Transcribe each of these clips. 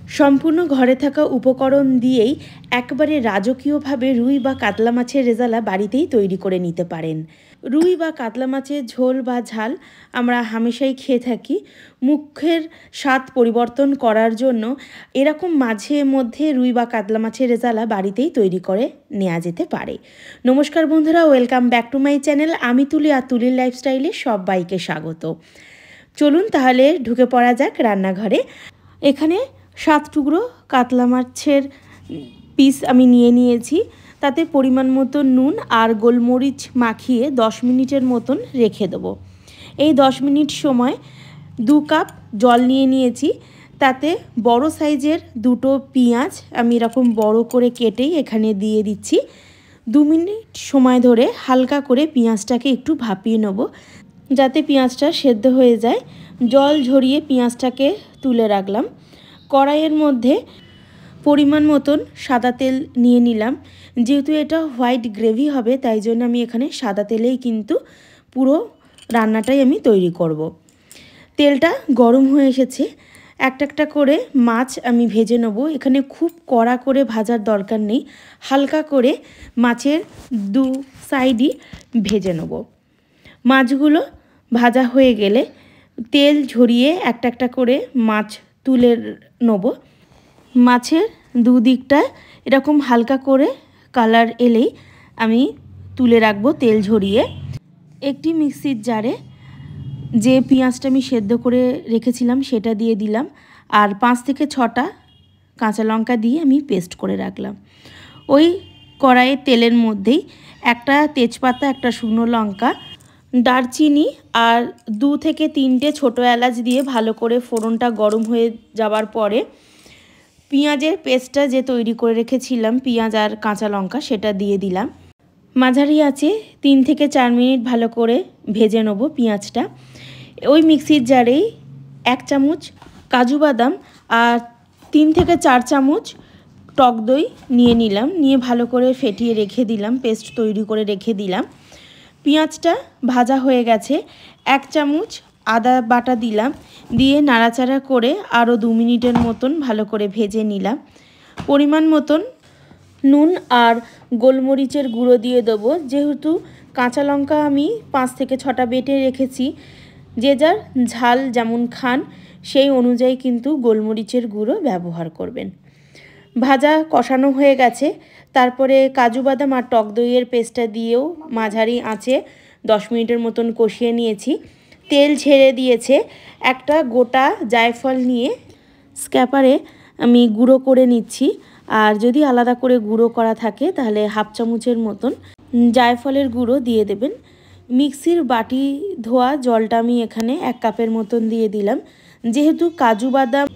সম্পূর্ণ ঘরে থাকা উপকরণ দিয়েই একবারে রাজকীয়ভাবে রুই বা কাতলা মাছের রেজালা বাড়িতেই তৈরি করে নিতে পারেন। রুই বা কাতলা মাছের ঝোল বা ঝাল আমরা হামেশাই খেয়ে থাকি। মুখের স্বাদ পরিবর্তন করার জন্য এরকম মাঝে মধ্যে রুই বা কাতলা মাছের রেজালা বাড়িতেই তৈরি করে নেওয়া যেতে পারে। নমস্কার বন্ধুরা, welcome back to my channel. আমি তুলি আর তুলির লাইফস্টাইলে সবাইকে স্বাগত। চলুন তাহলে ঢুকে পড়া যাক রান্নাঘরে। এখানে 7 টুকরো কাতলা মাছের পিস আমি নিয়েছি। তাতে পরিমাণ মতো নুন আর গোলমরিচ মাখিয়ে 10 মিনিটের মতন রেখে দেবো। এই 10 মিনিট সময় 2 কাপ জল নিয়েছি। তাতে বড় সাইজের 2টো পেঁয়াজ আমি এরকম বড় করে কেটেই এখানে দিয়ে দিচ্ছি। 2 মিনিট সময় ধরে হালকা করে পেঁয়াজটাকে একটু ভাপিয়ে নেব, যাতে পেঁয়াজটা সেদ্ধ হয়ে যায়। জল ঝরিয়ে পেঁয়াজটাকে তুলে রাখলাম। কড়াইয়ের মধ্যে পরিমাণ মতন সাদা তেল নিয়ে নিলাম। যেহেতু এটা হোয়াইট গ্রেভি হবে, তাই জন্য আমি এখানে সাদা তেলেই কিন্তু পুরো রান্নাটাই আমি তৈরি করব। তেলটা গরম হয়ে এসেছে। একটা একটা করে মাছ আমি ভেজে নেব। এখানে খুব কড়া করে ভাজার দরকার নেই, হালকা করে মাছের 2 সাইডই ভেজে নেব। মাছগুলো ভাজা হয়ে গেলে তেল ঝরিয়ে একটা একটা করে মাছ তুলে নেব। মাছের 2 দিকটা এরকম হালকা করে কালার এলেই আমি তুলে রাখবো তেল ঝরিয়ে। একটি মিক্সির জারে যে পেঁয়াজটা আমি সেদ্ধ করে রেখেছিলাম সেটা দিয়ে দিলাম, আর 5 থেকে 6টা কাঁচা লঙ্কা দিয়ে আমি পেস্ট করে রাখলাম। ওই কড়াইয়ের তেলের মধ্যেই একটা তেজপাতা, একটা শুকনো লঙ্কা, দারচিনি আর 2 থেকে 3টে ছোটো এলাচ দিয়ে ভালো করে ফোড়নটা গরম হয়ে যাওয়ার পরে পেঁয়াজের পেস্টটা যে তৈরি করে রেখেছিলাম, পেঁয়াজ আর কাঁচা লঙ্কা, সেটা দিয়ে দিলাম। মাঝারি আঁচে 3 থেকে 4 মিনিট ভালো করে ভেজে নেব পেঁয়াজটা। ওই মিক্সির জারেই 1 চামচ কাজু বাদাম আর 3 থেকে 4 চামচ টক দই নিয়ে নিলাম। নিয়ে ভালো করে ফেটিয়ে রেখে দিলাম, পেস্ট তৈরি করে রেখে দিলাম। পেঁয়াজটা ভাজা হয়ে গেছে। 1 চামচ আদা বাটা দিলাম, দিয়ে নাড়াচাড়া করে আরও 2 মিনিটের মতন ভালো করে ভেজে নিলাম। পরিমাণ মতন নুন আর গোলমরিচের গুঁড়ো দিয়ে দেবো। যেহেতু কাঁচা লঙ্কা আমি 5 থেকে 6টা বেটে রেখেছি, যে যার ঝাল যেমন খান সেই অনুযায়ী কিন্তু গোলমরিচের গুঁড়ো ব্যবহার করবেন। ভাজা কষানো হয়ে গেছে। তারপরে কাজু বাদাম আর টক দইয়ের পেস্টটা দিয়েও মাঝারি আঁচে 10 মিনিটের মতন কষিয়ে নিয়েছি। তেল ছেড়ে দিয়েছে। একটা গোটা জায়ফল নিয়ে স্ক্যাপারে আমি গুঁড়ো করে নিচ্ছি। আর যদি আলাদা করে গুঁড়ো করা থাকে তাহলে 1/2 চামচের মতন জায়ফলের গুঁড়ো দিয়ে দেবেন। মিক্সির বাটি ধোয়া জলটা আমি এখানে 1 কাপের মতন দিয়ে দিলাম। যেহেতু কাজু বাদাম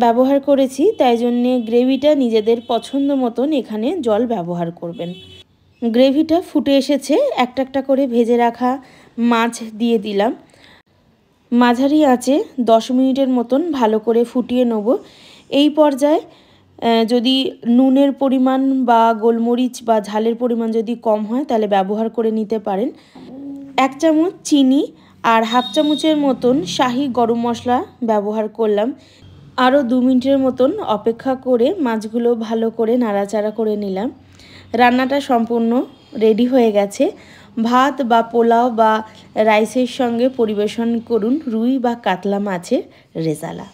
ব্যবহার করেছি, তাই জন্যে গ্রেভিটা নিজেদের পছন্দ মতন এখানে জল ব্যবহার করবেন। গ্রেভিটা ফুটে এসেছে। একটা একটা করে ভেজে রাখা মাছ দিয়ে দিলাম। মাঝারি আঁচে 10 মিনিটের মতন ভালো করে ফুটিয়ে নেব। এই পর্যায়ে যদি নুনের পরিমাণ বা গোলমরিচ বা ঝালের পরিমাণ যদি কম হয় তাহলে ব্যবহার করে নিতে পারেন। 1 চামচ চিনি আর 1/2 চামচের মতন শাহি গরম মশলা ব্যবহার করলাম। আরও 2 মিনিটের মতন অপেক্ষা করে মাছগুলো ভালো করে নাড়াচাড়া করে নিলাম। রান্নাটা সম্পূর্ণ রেডি হয়ে গেছে। ভাত বা পোলাও বা রাইসের সঙ্গে পরিবেশন করুন রুই বা কাতলা মাছের রেজালা।